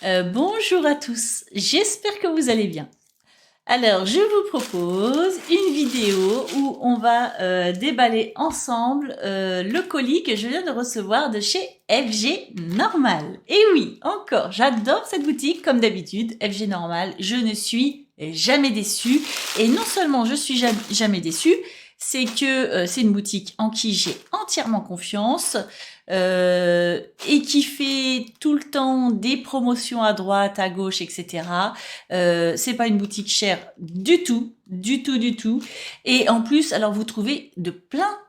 Bonjour à tous, j'espère que vous allez bien. Alors, je vous propose une vidéo où on va déballer ensemble le colis que je viens de recevoir de chez FG Normal. Et oui, encore, j'adore cette boutique comme d'habitude, FG Normal, je ne suis jamais déçue. Et non seulement je suis jamais déçue, c'est que c'est une boutique en qui j'ai entièrement confiance. Et qui fait tout le temps des promotions à droite, à gauche, etc. C'est pas une boutique chère du tout, du tout, du tout. Et en plus, alors vous trouvez de plein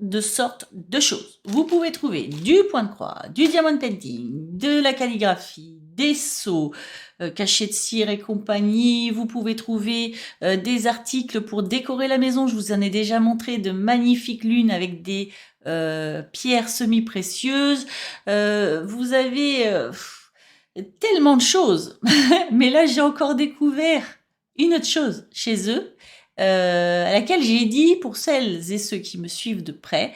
de sortes de choses. Vous pouvez trouver du point de croix, du diamond painting, de la calligraphie, des seaux, cachets de cire et compagnie. Vous pouvez trouver des articles pour décorer la maison. Je vous en ai déjà montré de magnifiques lunes avec des pierres semi-précieuses. Vous avez tellement de choses. Mais là, j'ai encore découvert une autre chose chez eux, à laquelle j'ai dit, pour celles et ceux qui me suivent de près,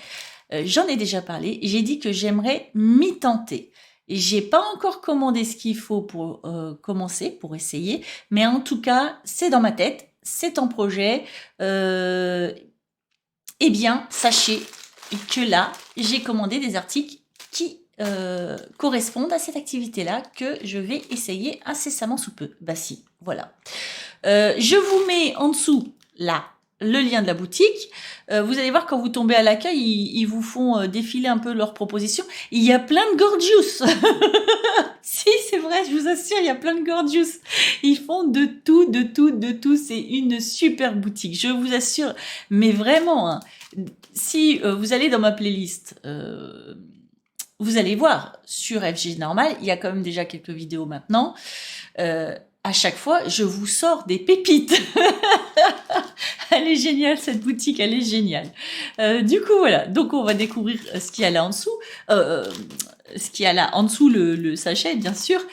j'en ai déjà parlé, j'ai dit que j'aimerais m'y tenter. Et j'ai pas encore commandé ce qu'il faut pour commencer, pour essayer, mais en tout cas, c'est dans ma tête, c'est en projet. Eh bien, sachez que là, j'ai commandé des articles qui correspondent à cette activité-là que je vais essayer incessamment sous peu. Bah si, voilà. Je vous mets en dessous, là, le lien de la boutique. Vous allez voir, quand vous tombez à l'accueil, ils vous font défiler un peu leurs propositions. Il y a plein de gorgeous. Si, c'est vrai, je vous assure, il y a plein de gorgeous. Ils font de tout, de tout, de tout. C'est une super boutique, je vous assure. Mais vraiment, hein, si vous allez dans ma playlist, vous allez voir sur FG Normal, il y a quand même déjà quelques vidéos maintenant. À chaque fois, je vous sors des pépites. Elle est géniale, cette boutique, elle est géniale. Du coup, voilà. Donc, on va découvrir ce qu'il y a là en dessous. Ce qu'il y a là en dessous, le sachet, bien sûr.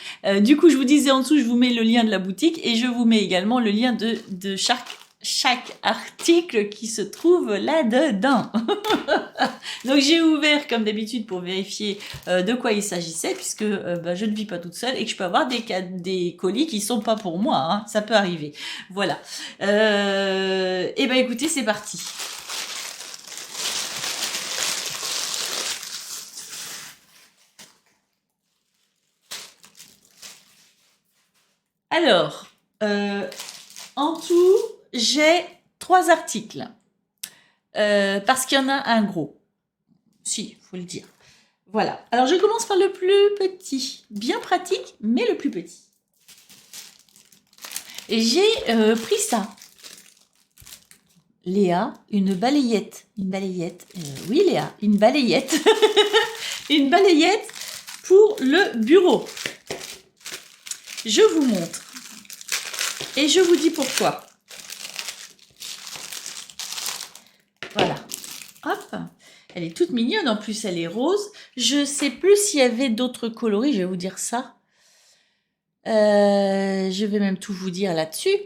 Du coup, je vous disais en dessous, je vous mets le lien de la boutique et je vous mets également le lien de chaque article qui se trouve là-dedans. Donc j'ai ouvert comme d'habitude pour vérifier de quoi il s'agissait, puisque je ne vis pas toute seule et que je peux avoir des colis qui sont pas pour moi, hein, ça peut arriver. Voilà. Et ben écoutez, c'est parti. Alors, en tout, j'ai 3 articles. Parce qu'il y en a un gros. Si, faut le dire. Voilà. Alors, je commence par le plus petit. Bien pratique, mais le plus petit. Et j'ai pris ça. Léa, une balayette. Une balayette. Oui, Léa, une balayette. Une balayette pour le bureau. Je vous montre. Et je vous dis pourquoi. Voilà. Hop. Elle est toute mignonne. En plus, elle est rose. Je ne sais plus s'il y avait d'autres coloris. Je vais vous dire ça. Je vais même tout vous dire là-dessus.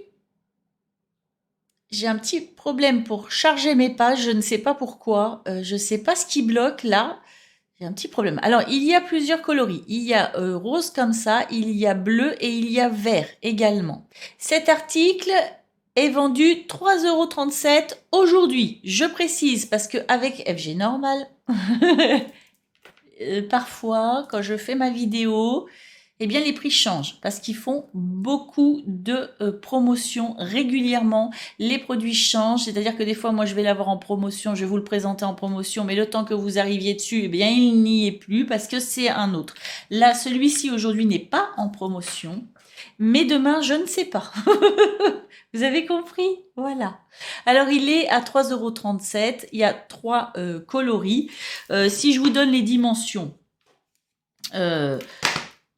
J'ai un petit problème pour charger mes pages. Je ne sais pas pourquoi. Je ne sais pas ce qui bloque là. J'ai un petit problème. Alors, il y a plusieurs coloris. Il y a rose comme ça, il y a bleu et il y a vert également. Cet article est vendu 3,37 € aujourd'hui. Je précise parce qu'avec FG Normal, parfois, quand je fais ma vidéo, eh bien les prix changent parce qu'ils font beaucoup de promotions régulièrement. Les produits changent, c'est-à-dire que des fois, moi, je vais l'avoir en promotion, je vais vous le présenter en promotion, mais le temps que vous arriviez dessus, eh bien, il n'y est plus parce que c'est un autre. Là, celui-ci aujourd'hui n'est pas en promotion, mais demain, je ne sais pas. Vous avez compris? Voilà. Alors, il est à 3,37 €. Il y a 3 coloris. Si je vous donne les dimensions,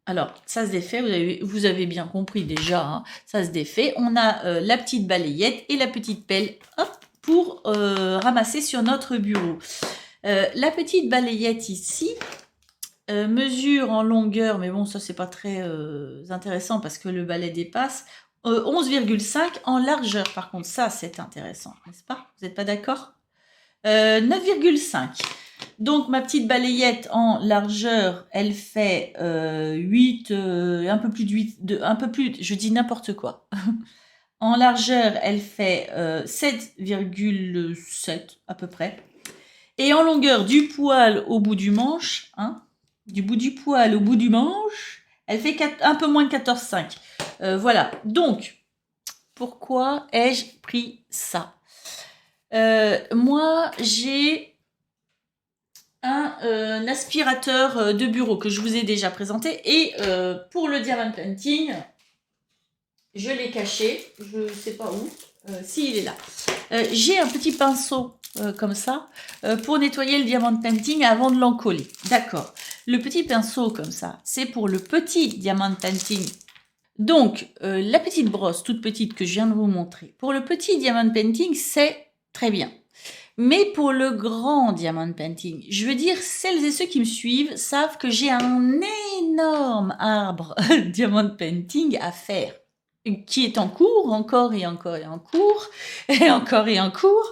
alors, ça se défait, vous avez bien compris déjà, hein, ça se défait. On a la petite balayette et la petite pelle, hop, pour ramasser sur notre bureau. La petite balayette ici mesure en longueur, mais bon, ça c'est pas très intéressant parce que le balai dépasse, 11,5 en largeur. Par contre, ça c'est intéressant, n'est-ce pas? Vous n'êtes pas d'accord? 9,5. Donc, ma petite balayette en largeur, elle fait 8, un peu plus de 8, un peu plus, je dis n'importe quoi. En largeur, elle fait 7,7 à peu près. Et en longueur, du poil au bout du manche, hein, du bout du poil au bout du manche, elle fait un peu moins de 14,5. Voilà. Donc, pourquoi ai-je pris ça? Moi, j'ai un aspirateur de bureau que je vous ai déjà présenté. Et pour le diamant painting, je l'ai caché. Je ne sais pas où. Si, il est là. J'ai un petit pinceau comme ça pour nettoyer le diamant painting avant de l'encoller. D'accord. Le petit pinceau comme ça, c'est pour le petit diamant painting. Donc, la petite brosse toute petite que je viens de vous montrer, pour le petit diamond painting, c'est très bien. Mais pour le grand diamond painting, je veux dire, celles et ceux qui me suivent savent que j'ai un énorme arbre diamond painting à faire, qui est en cours, encore et encore et en cours, et encore et en cours,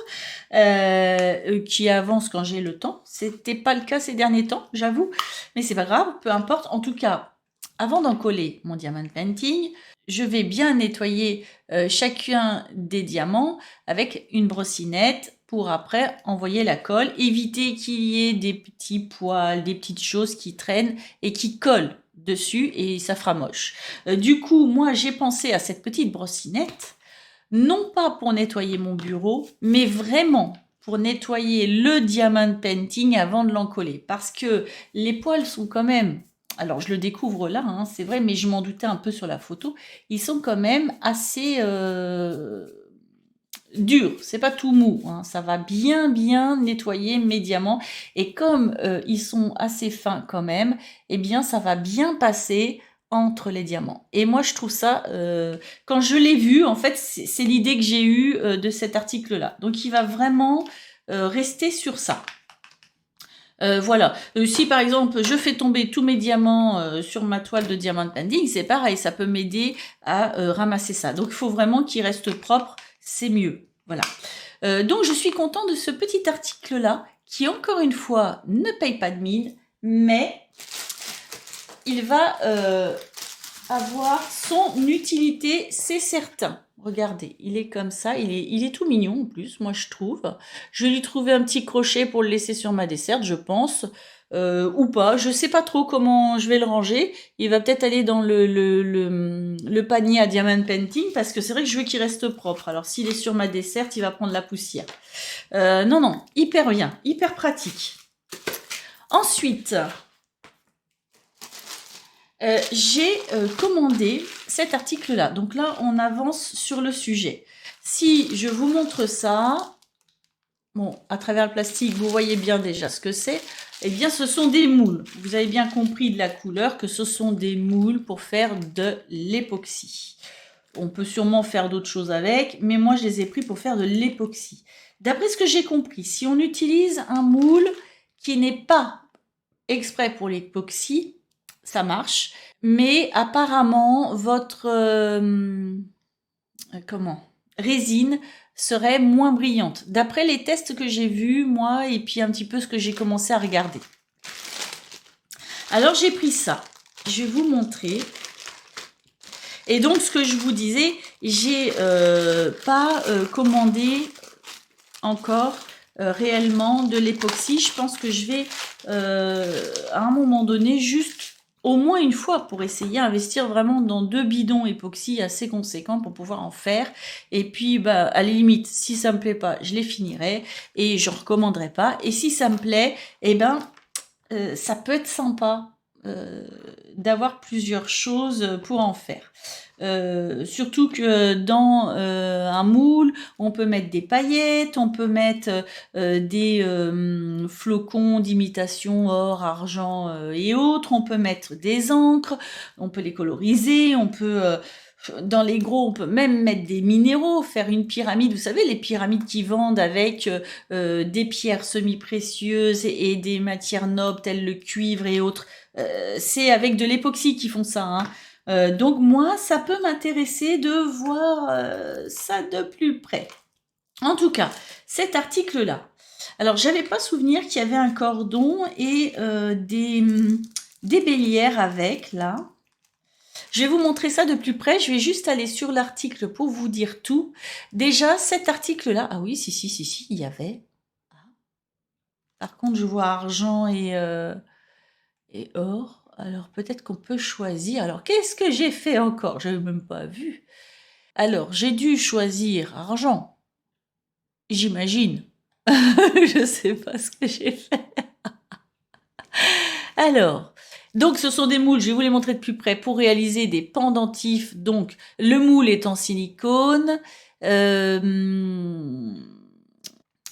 qui avance quand j'ai le temps. C'était pas le cas ces derniers temps, j'avoue, mais c'est pas grave, peu importe. En tout cas, avant d'en coller mon diamond painting, je vais bien nettoyer chacun des diamants avec une brossinette pour après envoyer la colle, éviter qu'il y ait des petits poils, des petites choses qui traînent et qui collent dessus et ça fera moche. Du coup, moi j'ai pensé à cette petite brossinette, non pas pour nettoyer mon bureau, mais vraiment pour nettoyer le diamond painting avant de l'encoller. Parce que les poils sont quand même, alors je le découvre là, hein, c'est vrai, mais je m'en doutais un peu sur la photo, ils sont quand même assez durs, c'est pas tout mou, hein, ça va bien nettoyer mes diamants. Et comme ils sont assez fins quand même, eh bien ça va bien passer entre les diamants. Et moi je trouve ça, quand je l'ai vu, en fait c'est l'idée que j'ai eue de cet article là. Donc il va vraiment rester sur ça. Voilà. Si par exemple je fais tomber tous mes diamants sur ma toile de diamant painting, c'est pareil, ça peut m'aider à ramasser ça. Donc il faut vraiment qu'il reste propre, c'est mieux. Voilà. Donc je suis contente de ce petit article là qui encore une fois ne paye pas de mine, mais il va avoir son utilité, c'est certain. Regardez, il est comme ça, il est tout mignon en plus, moi je trouve. Je vais lui trouver un petit crochet pour le laisser sur ma desserte, je pense, ou pas. Je sais pas trop comment je vais le ranger. Il va peut-être aller dans le panier à diamond painting, parce que c'est vrai que je veux qu'il reste propre. Alors s'il est sur ma desserte, il va prendre la poussière. Non, hyper bien, hyper pratique. Ensuite, j'ai commandé cet article-là. Donc là, on avance sur le sujet. Si je vous montre ça, bon, à travers le plastique, vous voyez bien déjà ce que c'est. Eh bien, ce sont des moules. Vous avez bien compris de la couleur que ce sont des moules pour faire de l'époxy. On peut sûrement faire d'autres choses avec, mais moi, je les ai pris pour faire de l'époxy. D'après ce que j'ai compris, si on utilise un moule qui n'est pas exprès pour l'époxy, ça marche, mais apparemment votre résine serait moins brillante. D'après les tests que j'ai vus, moi, et puis un petit peu ce que j'ai commencé à regarder. Alors j'ai pris ça. Je vais vous montrer. Et donc ce que je vous disais, j'ai pas commandé encore réellement de l'époxy. Je pense que je vais à un moment donné juste au moins une fois pour essayer d'investir vraiment dans 2 bidons époxy assez conséquents pour pouvoir en faire. Et puis bah à la limite, si ça me plaît pas, je les finirai et je recommanderai pas. Et si ça me plaît, eh ben ça peut être sympa d'avoir plusieurs choses pour en faire. Surtout que dans un moule, on peut mettre des paillettes, on peut mettre des flocons d'imitation or, argent et autres, on peut mettre des encres, on peut les coloriser, on peut... dans les gros, on peut même mettre des minéraux, faire une pyramide. Vous savez, les pyramides qui vendent avec des pierres semi-précieuses et des matières nobles telles le cuivre et autres. C'est avec de l'époxy qu'ils font ça, hein. Donc moi, ça peut m'intéresser de voir ça de plus près. En tout cas, cet article-là, Alors, j'avais pas souvenir qu'il y avait un cordon et des bélières avec, là. Je vais vous montrer ça de plus près. Je vais juste aller sur l'article pour vous dire tout. Déjà, cet article-là... Ah oui, si, il y avait. Par contre, je vois argent et or. Alors, peut-être qu'on peut choisir. Alors, qu'est-ce que j'ai fait encore? Je n'avais même pas vu. Alors, j'ai dû choisir argent. J'imagine. Je ne sais pas ce que j'ai fait. Alors, donc ce sont des moules, je vais vous les montrer de plus près, pour réaliser des pendentifs. Donc, le moule est en silicone. Il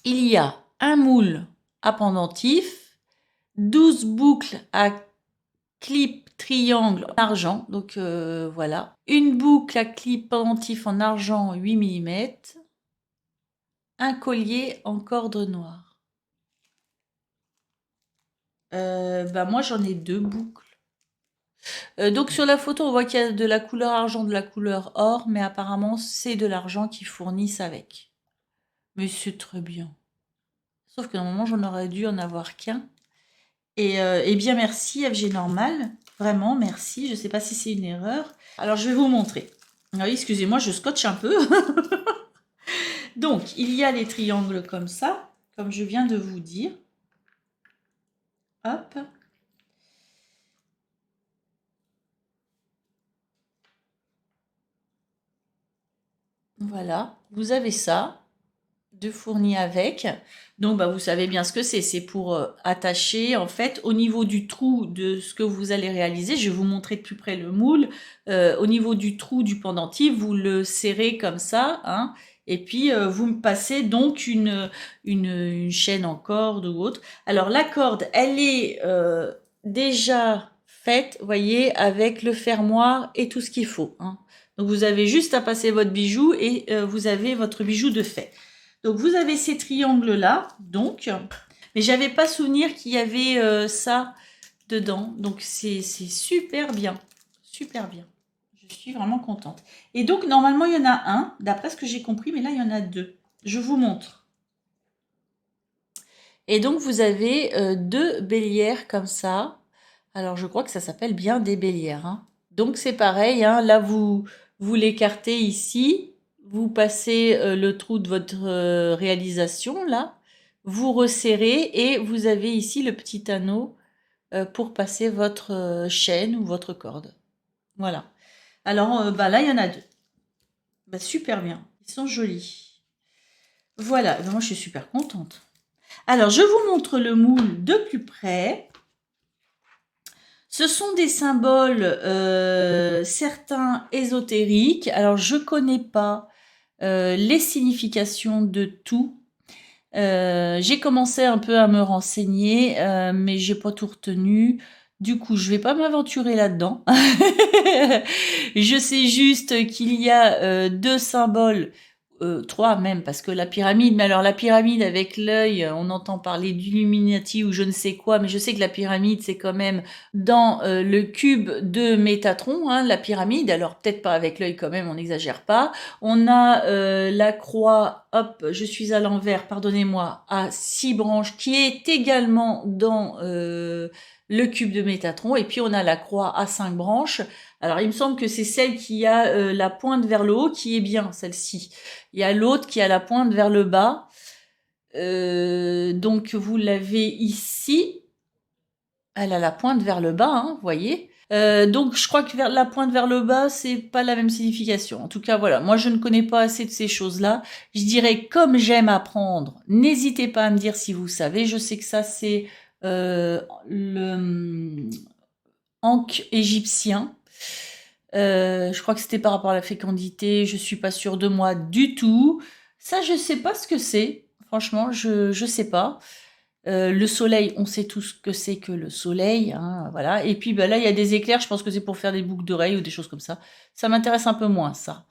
y a un moule à pendentif, 12 boucles à clip triangle en argent. Donc, voilà. Une boucle à clip pendentif en argent 8 mm. Un collier en corde noire. Moi, j'en ai 2 boucles. Donc sur la photo, on voit qu'il y a de la couleur argent, de la couleur or, mais apparemment, c'est de l'argent qu'ils fournissent avec. Mais c'est très bien. Sauf que normalement, j'en aurais dû en avoir qu'un. Et bien, merci, FG Normal. Vraiment, merci. Je ne sais pas si c'est une erreur. Alors, je vais vous montrer. Ah oui, excusez-moi, je scotche un peu. Donc, il y a les triangles comme ça, comme je viens de vous dire. Hop. Voilà, vous avez ça de fourni avec. Donc, vous savez bien ce que c'est. C'est pour attacher, en fait, au niveau du trou de ce que vous allez réaliser. Je vais vous montrer de plus près le moule. Au niveau du trou du pendentif, vous le serrez comme ça, hein, et puis vous me passez donc une chaîne en corde ou autre. Alors, la corde, elle est déjà faite, vous voyez, avec le fermoir et tout ce qu'il faut, hein. Donc, vous avez juste à passer votre bijou et vous avez votre bijou de fait. Donc, vous avez ces triangles-là, donc, mais j'avais pas souvenir qu'il y avait ça dedans. Donc, c'est super bien. Super bien. Je suis vraiment contente. Et donc, normalement, il y en a un, d'après ce que j'ai compris, mais là, il y en a 2. Je vous montre. Et donc, vous avez 2 bélières comme ça. Alors, je crois que ça s'appelle bien des bélières, hein. Donc, c'est pareil, hein. Là, vous l'écartez ici. Vous passez le trou de votre réalisation, là. Vous resserrez et vous avez ici le petit anneau pour passer votre chaîne ou votre corde. Voilà. Alors, là, il y en a 2. Super bien. Ils sont jolis. Voilà. Moi, je suis super contente. Alors, je vous montre le moule de plus près. Ce sont des symboles, certains ésotériques. Alors, je connais pas les significations de tout. J'ai commencé un peu à me renseigner, mais j'ai pas tout retenu. Du coup, je vais pas m'aventurer là-dedans. Je sais juste qu'il y a 2 symboles, 3 même, parce que la pyramide, mais alors la pyramide avec l'œil, on entend parler d'Illuminati ou je ne sais quoi, mais je sais que la pyramide, c'est quand même dans le cube de Métatron, hein, la pyramide, alors peut-être pas avec l'œil quand même, on n'exagère pas. On a la croix, hop, je suis à l'envers, pardonnez-moi, à 6 branches, qui est également dans le cube de Métatron, et puis on a la croix à 5 branches. Alors il me semble que c'est celle qui a la pointe vers le haut qui est bien, celle-ci. Il y a l'autre qui a la pointe vers le bas. Donc vous l'avez ici. Elle a la pointe vers le bas, hein, vous voyez. Donc je crois que la pointe vers le bas, c'est pas la même signification. En tout cas, voilà, moi je ne connais pas assez de ces choses-là. Je dirais, comme j'aime apprendre, n'hésitez pas à me dire si vous savez. Je sais que ça, c'est le ankh égyptien. Je crois que c'était par rapport à la fécondité. Je suis pas sûre de moi du tout. Ça, je sais pas ce que c'est. Franchement, je sais pas. Le soleil, on sait tout ce que c'est que le soleil, hein, voilà. Et puis là, il y a des éclairs, je pense que c'est pour faire des boucles d'oreilles ou des choses comme ça. Ça m'intéresse un peu moins, ça.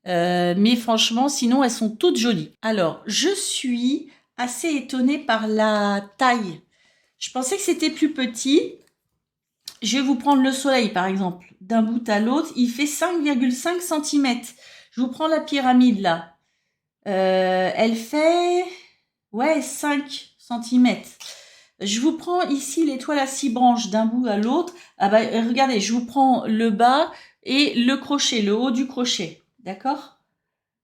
Mais franchement, sinon, elles sont toutes jolies. Alors, je suis assez étonnée par la taille. Je pensais que c'était plus petit. Je vais vous prendre le soleil, par exemple. D'un bout à l'autre, il fait 5,5 cm. Je vous prends la pyramide, là. Elle fait Ouais, 5 centimètres. Je vous prends ici l'étoile à 6 branches d'un bout à l'autre. Ah bah, regardez, je vous prends le bas et le crochet, le haut du crochet. D'accord?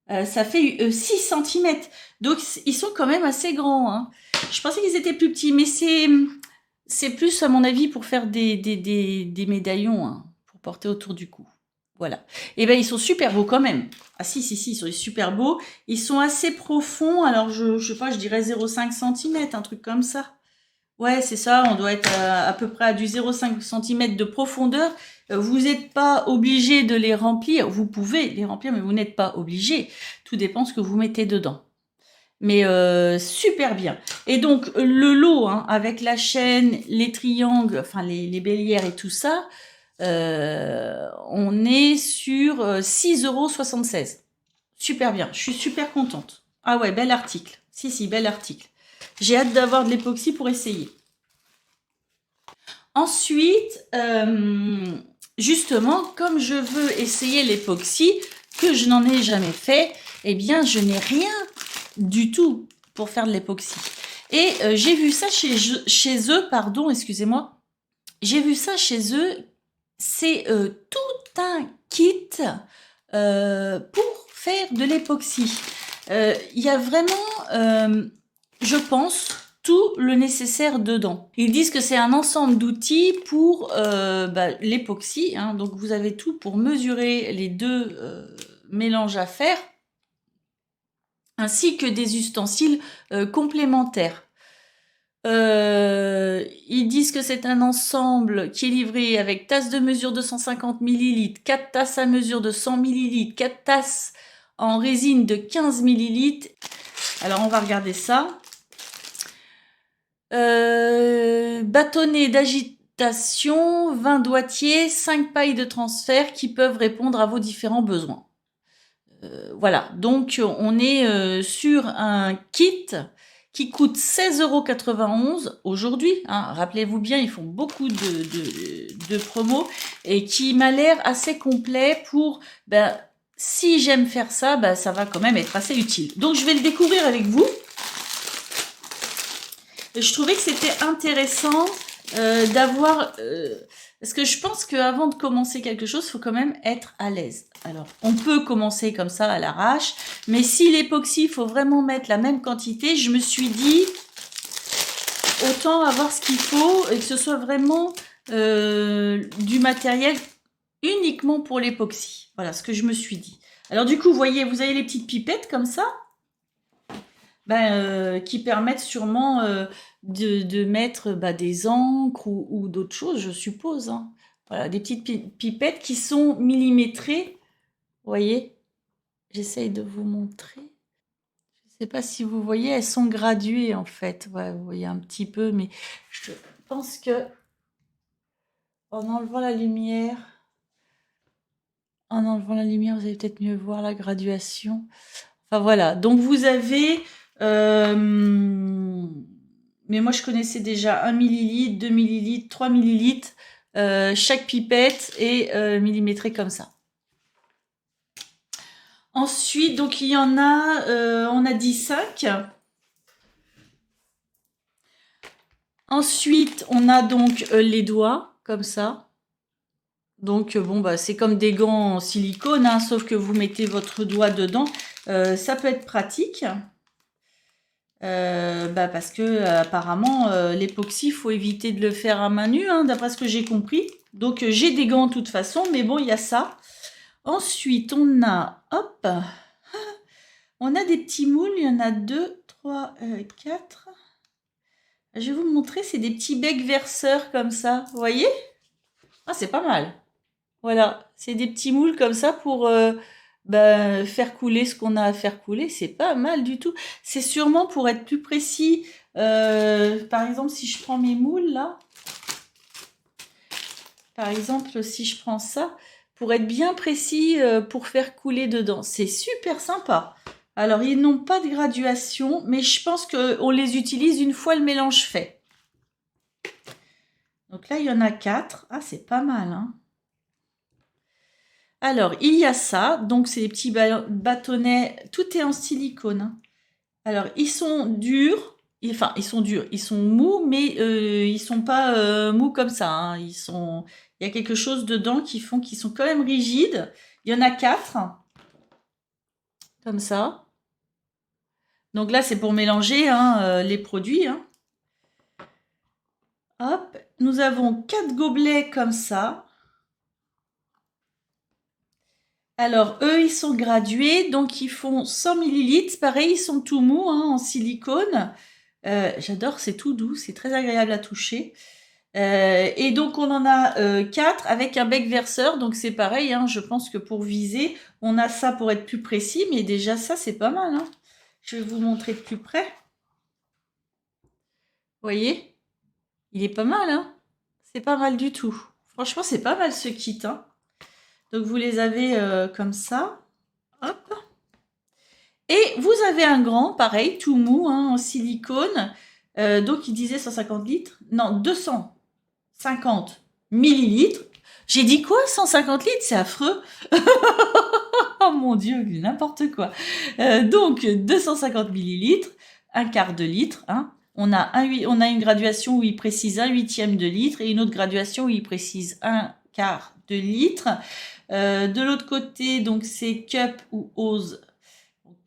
Ça fait 6 centimètres. Donc, ils sont quand même assez grands. Hein. Je pensais qu'ils étaient plus petits, mais c'est plus, à mon avis, pour faire des médaillons, hein, pour porter autour du cou. Voilà. Et ben, ils sont super beaux quand même. Ah si, ils sont super beaux. Ils sont assez profonds. Alors, je sais pas, je dirais 0,5 cm, un truc comme ça. Ouais, c'est ça, on doit être à peu près à du 0,5 cm de profondeur. Vous n'êtes pas obligé de les remplir. Vous pouvez les remplir, mais vous n'êtes pas obligé. Tout dépend ce que vous mettez dedans. Mais super bien. Et donc, le lot, hein, avec la chaîne, les triangles, enfin les bélières et tout ça, on est sur 6,76 €. Super bien, je suis super contente. Ah ouais, bel article. Si, bel article. J'ai hâte d'avoir de l'époxy pour essayer. Ensuite, justement, comme je veux essayer l'époxy, que je n'en ai jamais fait, eh bien, je n'ai rien du tout pour faire de l'époxy. Et j'ai vu ça chez eux, pardon, excusez-moi. J'ai vu ça chez eux. C'est tout un kit pour faire de l'époxy. Il y a vraiment, je pense, tout le nécessaire dedans. Ils disent que c'est un ensemble d'outils pour l'époxy. Hein, donc vous avez tout pour mesurer les deux mélanges à faire, ainsi que des ustensiles complémentaires. Ils disent que c'est un ensemble qui est livré avec tasse de mesure de 150 ml, 4 tasses à mesure de 100 ml, 4 tasses en résine de 15 ml. Alors on va regarder ça. Bâtonnet d'agitation, 20 doigtiers, 5 pailles de transfert qui peuvent répondre à vos différents besoins. Voilà, donc on est sur un kit qui coûte 16,91 € aujourd'hui. Hein. Rappelez-vous bien, ils font beaucoup de promos et qui m'a l'air assez complet pour, si j'aime faire ça, ça va quand même être assez utile. Donc je vais le découvrir avec vous. Je trouvais que c'était intéressant d'avoir... parce que je pense qu'avant de commencer quelque chose, il faut quand même être à l'aise. Alors, on peut commencer comme ça à l'arrache, mais si l'époxy, il faut vraiment mettre la même quantité, je me suis dit, autant avoir ce qu'il faut et que ce soit vraiment du matériel uniquement pour l'époxy. Voilà ce que je me suis dit. Alors du coup, vous voyez, vous avez les petites pipettes comme ça, qui permettent sûrement de mettre des encres ou d'autres choses, je suppose. Hein. Voilà, des petites pipettes qui sont millimétrées. Vous voyez, j'essaye de vous montrer. Je ne sais pas si vous voyez, elles sont graduées en fait. Ouais, vous voyez un petit peu, mais je pense que en enlevant la lumière, vous allez peut-être mieux voir la graduation. Enfin voilà, donc vous avez... mais moi je connaissais déjà 1 ml, 2 ml, 3 ml. Chaque pipette est millimétrée comme ça. Ensuite, donc il y en a, on a dit 5. Ensuite, on a donc les doigts, comme ça. Donc bon, c'est comme des gants en silicone, hein, sauf que vous mettez votre doigt dedans. Ça peut être pratique. Parce que apparemment l'époxy, il faut éviter de le faire à main nue, hein, d'après ce que j'ai compris. Donc j'ai des gants de toute façon, mais bon, il y a ça. Ensuite, on a, hop, on a des petits moules, il y en a 2, 3, 4. Je vais vous montrer, c'est des petits becs verseurs comme ça, vous voyez? Ah, c'est pas mal. Voilà, c'est des petits moules comme ça pour faire couler ce qu'on a à faire couler. C'est pas mal du tout. C'est sûrement pour être plus précis. Par exemple, si je prends mes moules là, par exemple, si je prends ça, pour être bien précis, pour faire couler dedans. C'est super sympa. Alors, ils n'ont pas de graduation, mais je pense qu'on les utilise une fois le mélange fait. Donc là, il y en a 4. Ah, c'est pas mal, hein. Alors, il y a ça. Donc, c'est des petits bâtonnets. Tout est en silicone. Hein. Alors, ils sont durs. Enfin, ils sont durs. Ils sont mous, mais ils sont pas mous comme ça, hein. Il y a quelque chose dedans qui font qu'ils sont quand même rigides. Il y en a 4, comme ça. Donc là, c'est pour mélanger hein, les produits. Hein. Hop, nous avons 4 gobelets comme ça. Alors, eux, ils sont gradués, donc ils font 100 millilitres. Pareil, ils sont tout mous, hein, en silicone. J'adore, c'est tout doux, c'est très agréable à toucher. Et donc, on en a 4 avec un bec verseur. Donc, c'est pareil, hein, je pense que pour viser, on a ça pour être plus précis. Mais déjà, ça, c'est pas mal. Hein. Je vais vous montrer de plus près. Vous voyez? Il est pas mal, hein? C'est pas mal du tout. Franchement, c'est pas mal ce kit, hein. Donc, vous les avez comme ça. Hop. Et vous avez un grand, pareil, tout mou, hein, en silicone. Donc, il disait 150 litres. Non, 250 millilitres. J'ai dit quoi? 150 litres? C'est affreux. Oh mon Dieu, n'importe quoi. Donc, 250 millilitres, un quart de litre. Hein. On a une graduation où il précise 1/8 de litre et une autre graduation où il précise un quart de litre. De l'autre côté, donc c'est cup ou ose.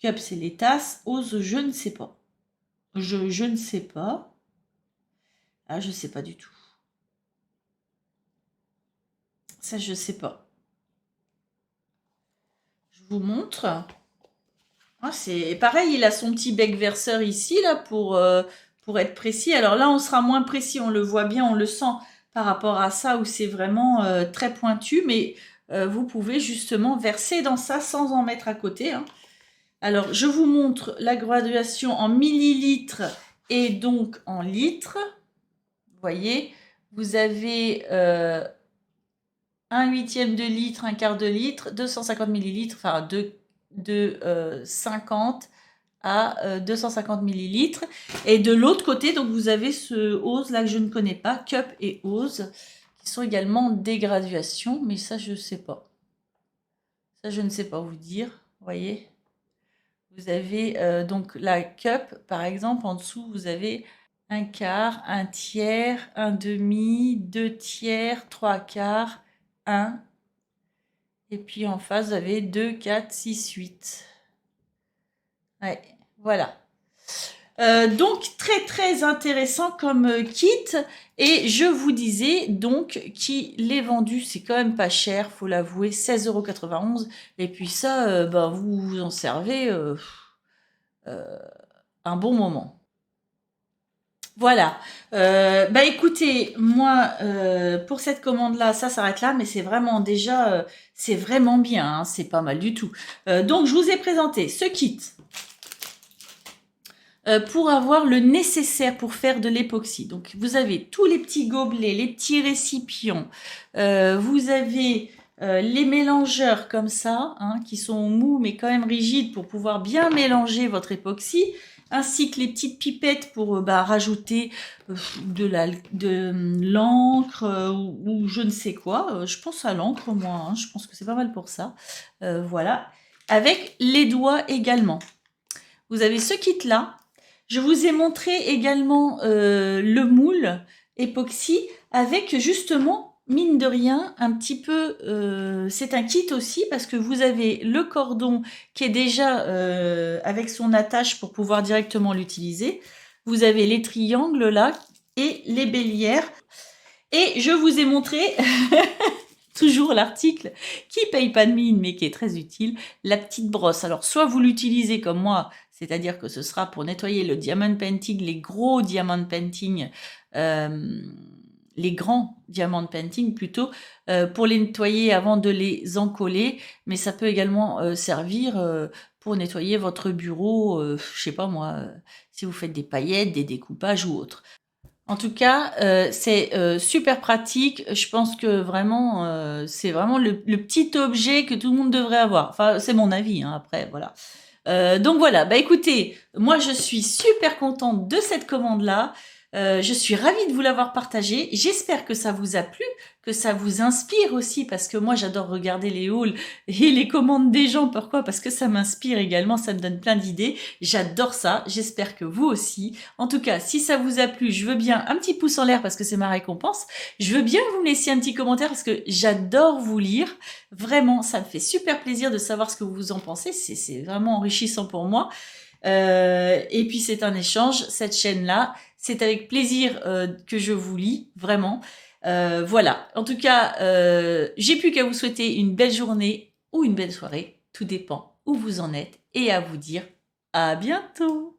Cup, c'est les tasses. Ose, je ne sais pas. Je ne sais pas. Ah, je ne sais pas du tout. Ça, je ne sais pas. Je vous montre. Ah, c'est pareil, il a son petit bec verseur ici, là, pour être précis. Alors là, on sera moins précis, on le voit bien, on le sent par rapport à ça, où c'est vraiment très pointu, mais vous pouvez justement verser dans ça sans en mettre à côté. Hein. Alors, je vous montre la graduation en millilitres et donc en litres. Vous voyez, vous avez 1/8 de litre, un quart de litre, 250 millilitres, enfin de 50 à 250 millilitres. Et de l'autre côté, donc vous avez ce ose là que je ne connais pas, cup et ose, qui sont également des graduations, mais ça je ne sais pas. Ça je ne sais pas vous dire, vous voyez. Vous avez donc la cup, par exemple, en dessous vous avez un quart, un tiers, un demi, 2 tiers, 3 quarts, 1. Et puis en face, vous avez 2, 4, 6, 8. Ouais, voilà. Donc très très intéressant comme kit et je vous disais donc qu'il est vendu, c'est quand même pas cher, faut l'avouer, 16,91 € et puis ça, bah, vous vous en servez un bon moment. Voilà. Bah écoutez, moi pour cette commande là, ça s'arrête là, mais c'est vraiment déjà, c'est vraiment bien, hein, c'est pas mal du tout. Donc je vous ai présenté ce kit. Pour avoir le nécessaire pour faire de l'époxy. Donc, vous avez tous les petits gobelets, les petits récipients. Vous avez les mélangeurs comme ça, hein, qui sont mous mais quand même rigides pour pouvoir bien mélanger votre époxy, ainsi que les petites pipettes pour rajouter de l'encre ou je ne sais quoi. Je pense à l'encre, moi. Hein, je pense que c'est pas mal pour ça. Voilà. Avec les doigts également. Vous avez ce kit-là. Je vous ai montré également le moule époxy avec justement, mine de rien, un petit peu... c'est un kit aussi parce que vous avez le cordon qui est déjà avec son attache pour pouvoir directement l'utiliser. Vous avez les triangles là et les bélières. Et je vous ai montré... toujours l'article qui paye pas de mine mais qui est très utile, la petite brosse. Alors soit vous l'utilisez comme moi, c'est-à-dire que ce sera pour nettoyer le diamond painting, les gros diamond painting, les grands diamond painting plutôt, pour les nettoyer avant de les encoller, mais ça peut également servir pour nettoyer votre bureau, je sais pas moi, si vous faites des paillettes, des découpages ou autre. En tout cas, c'est super pratique. Je pense que vraiment, c'est vraiment le petit objet que tout le monde devrait avoir. Enfin, c'est mon avis, hein, après, voilà. Donc voilà, bah écoutez, moi je suis super contente de cette commande-là. Je suis ravie de vous l'avoir partagé. J'espère que ça vous a plu, que ça vous inspire aussi, parce que moi j'adore regarder les hauls et les commandes des gens. Pourquoi? Parce que ça m'inspire également, ça me donne plein d'idées. J'adore ça, j'espère que vous aussi. En tout cas, si ça vous a plu, je veux bien un petit pouce en l'air parce que c'est ma récompense. Je veux bien que vous me laissiez un petit commentaire parce que j'adore vous lire. Vraiment, ça me fait super plaisir de savoir ce que vous en pensez. C'est vraiment enrichissant pour moi. Et puis c'est un échange, cette chaîne-là. C'est avec plaisir que je vous lis, vraiment. Voilà. En tout cas, j'ai plus qu'à vous souhaiter une belle journée ou une belle soirée. Tout dépend où vous en êtes. Et à vous dire à bientôt.